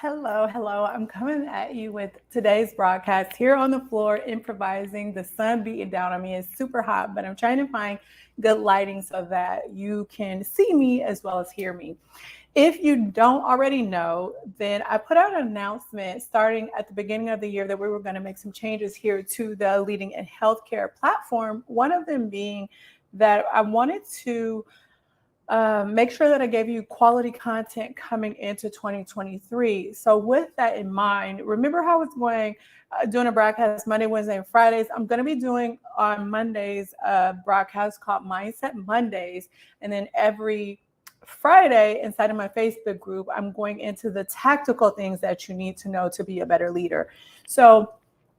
Hello, hello. I'm coming at you with today's broadcast here on the floor, improvising. The sun beating down on me. It's super hot, but I'm trying to find good lighting so that you can see me as well as hear me. If you don't already know, then I put out an announcement starting at the beginning of the year that we were going to make some changes here to the Leading in Healthcare platform. One of them being that I wanted to make sure that I gave you quality content coming into 2023. So, with that in mind, remember how I was doing a broadcast Monday, Wednesday, and Fridays? I'm going to be doing on Mondays a broadcast called Mindset Mondays. And then every Friday inside of my Facebook group, I'm going into the tactical things that you need to know to be a better leader. So,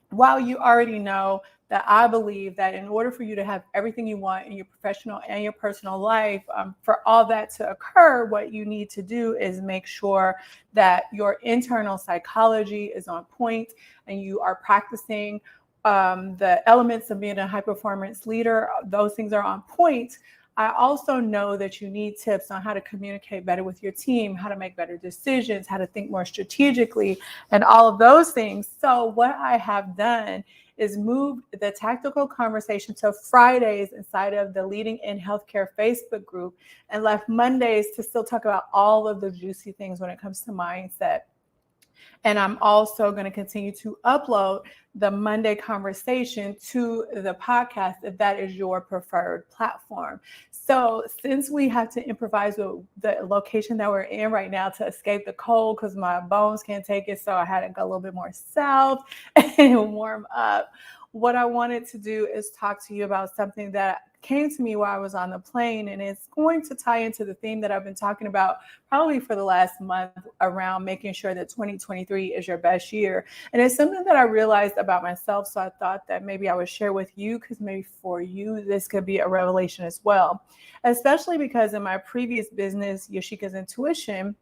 while you already know that I believe that in order for you to have everything you want in your professional and your personal life, for all that to occur, what you need to do is make sure that your internal psychology is on point and you are practicing the elements of being a high performance leader. Those things are on point. I also know that you need tips on how to communicate better with your team, how to make better decisions, how to think more strategically, and all of those things. So, what I have done is moved the tactical conversation to Fridays inside of the Leading in Healthcare Facebook group and left Mondays to still talk about all of the juicy things when it comes to mindset. And I'm also going to continue to upload the Monday conversation to the podcast if that is your preferred platform. So, since we have to improvise with the location that we're in right now to escape the cold because my bones can't take it, so I had to go a little bit more south and warm up. What I wanted to do is talk to you about something that came to me while I was on the plane, and it's going to tie into the theme that I've been talking about probably for the last month around making sure that 2023 is your best year. And it's something that I realized about myself, so I thought that maybe I would share with you because maybe for you this could be a revelation as well, especially because in my previous business, Yashika's Intuition,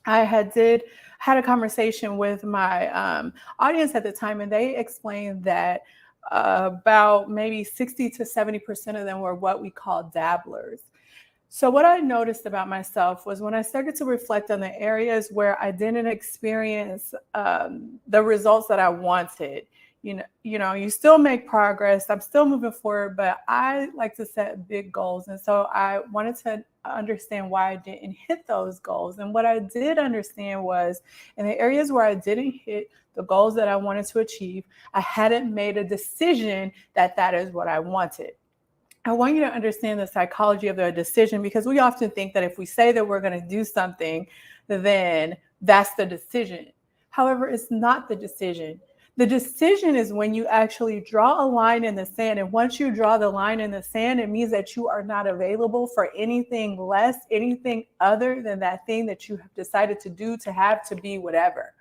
I had a conversation with my audience at the time, and they explained that about maybe 60 to 70% of them were what we call dabblers. So what I noticed about myself was when I started to reflect on the areas where I didn't experience the results that I wanted. You still make progress. I'm still moving forward, but I like to set big goals. And so I wanted to understand why I didn't hit those goals. And what I did understand was in the areas where I didn't hit the goals that I wanted to achieve, I hadn't made a decision that that is what I wanted. I want you to understand the psychology of the decision because we often think that if we say that we're going to do something, then that's the decision. However, it's not the decision. The decision is when you actually draw a line in the sand. And once you draw the line in the sand, it means that you are not available for anything less, anything other than that thing that you have decided to do, to have, to be, whatever.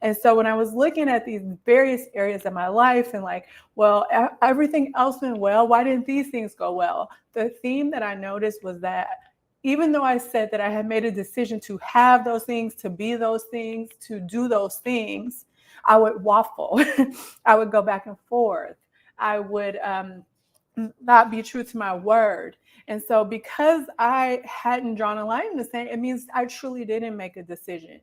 And so when I was looking at these various areas of my life and like, well, everything else went well, why didn't these things go well? The theme that I noticed was that even though I said that I had made a decision to have those things, to be those things, to do those things, I would waffle. I would go back and forth. I would not be true to my word. And so because I hadn't drawn a line in the sand, it means I truly didn't make a decision.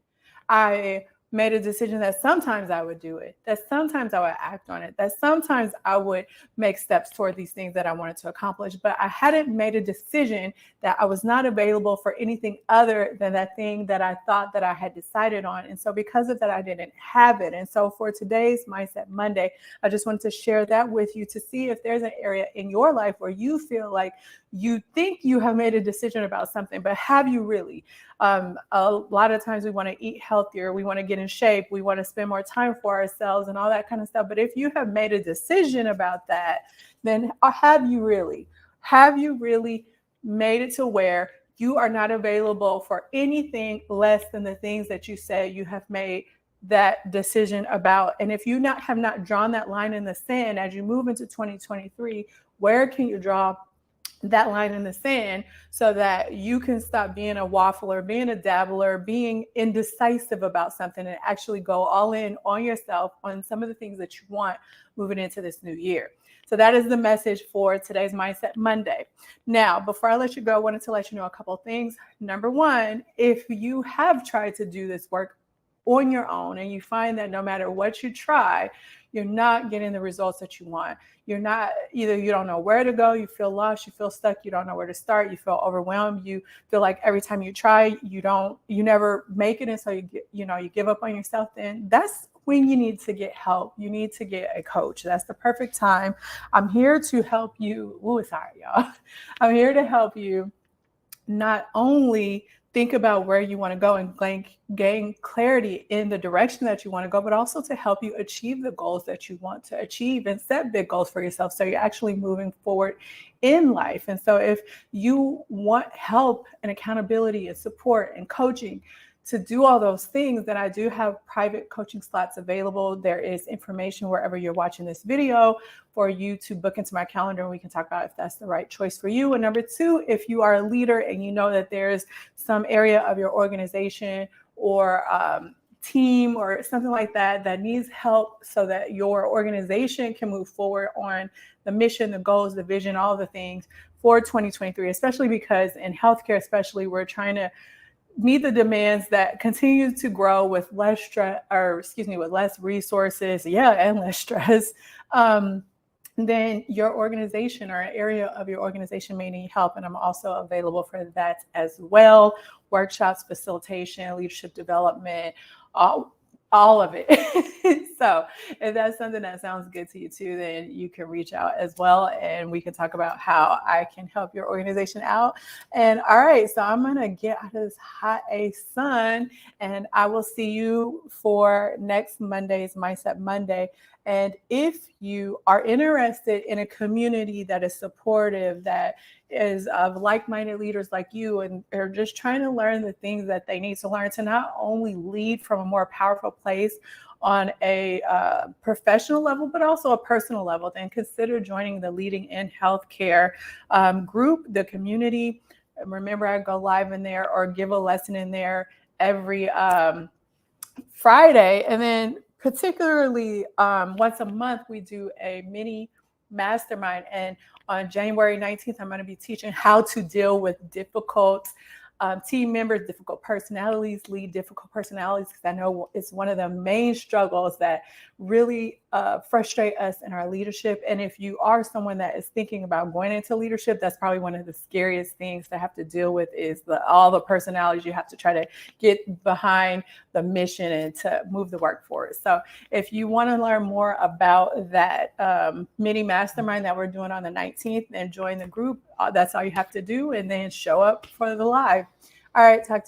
I made a decision that sometimes I would do it, that sometimes I would act on it, that sometimes I would make steps toward these things that I wanted to accomplish. But I hadn't made a decision that I was not available for anything other than that thing that I thought that I had decided on. And so because of that, I didn't have it. And so for today's Mindset Monday, I just wanted to share that with you to see if there's an area in your life where you feel like you think you have made a decision about something, but have you really? A lot of times we want to eat healthier, we want to get in shape, we want to spend more time for ourselves and all that kind of stuff. But if you have made a decision about that, then have you really? Have you really made it to where you are not available for anything less than the things that you say you have made that decision about? And if you have not drawn that line in the sand as you move into 2023, where can you draw that line in the sand so that you can stop being a waffler, being a dabbler, being indecisive about something, and actually go all in on yourself on some of the things that you want moving into this new year? So that is the message for today's Mindset Monday. Now, before I let you go, I wanted to let you know a couple of things. Number one, if you have tried to do this work on your own and you find that no matter what you try, you're not getting the results that you want. You're not, either you don't know where to go, you feel lost, you feel stuck, you don't know where to start, you feel overwhelmed, you feel like every time you try, you never make it. And so you give up on yourself, then that's when you need to get help. You need to get a coach. That's the perfect time. I'm here to help you. Ooh, sorry, y'all. I'm here to help you not only think about where you want to go and gain clarity in the direction that you want to go, but also to help you achieve the goals that you want to achieve and set big goals for yourself so you're actually moving forward in life. And so if you want help and accountability and support and coaching to do all those things, then I do have private coaching slots available. There is information wherever you're watching this video for you to book into my calendar, and we can talk about if that's the right choice for you. And number two, if you are a leader and you know that there's some area of your organization or team or something like that that needs help so that your organization can move forward on the mission, the goals, the vision, all the things for 2023, especially because in healthcare, especially, we're trying to meet the demands that continue to grow with less stress, with less resources, and less stress. Then your organization or an area of your organization may need help. And I'm also available for that as well. Workshops, facilitation, leadership development, all of it. So if that's something that sounds good to you too, then you can reach out as well, and we can talk about how I can help your organization out. And all right, so I'm gonna get out of this hot sun, and I will see you for next Monday's Mindset Monday. And if you are interested in a community that is supportive, that is of like-minded leaders like you, and are just trying to learn the things that they need to learn to not only lead from a more powerful place on a professional level, but also a personal level, then consider joining the Leading in Healthcare group, the community. Remember, I go live in there or give a lesson in there every Friday. And then particularly once a month, we do a mini mastermind. And on January 19th, I'm going to be teaching how to deal with difficult team members, difficult personalities, lead difficult personalities, because I know it's one of the main struggles that really frustrate us in our leadership. And if you are someone that is thinking about going into leadership, that's probably one of the scariest things to have to deal with, is all the personalities you have to try to get behind the mission and to move the work forward. So if you want to learn more about that mini mastermind that we're doing on the 19th, then join the group. That's all you have to do, and then show up for the live. All right, talk to you.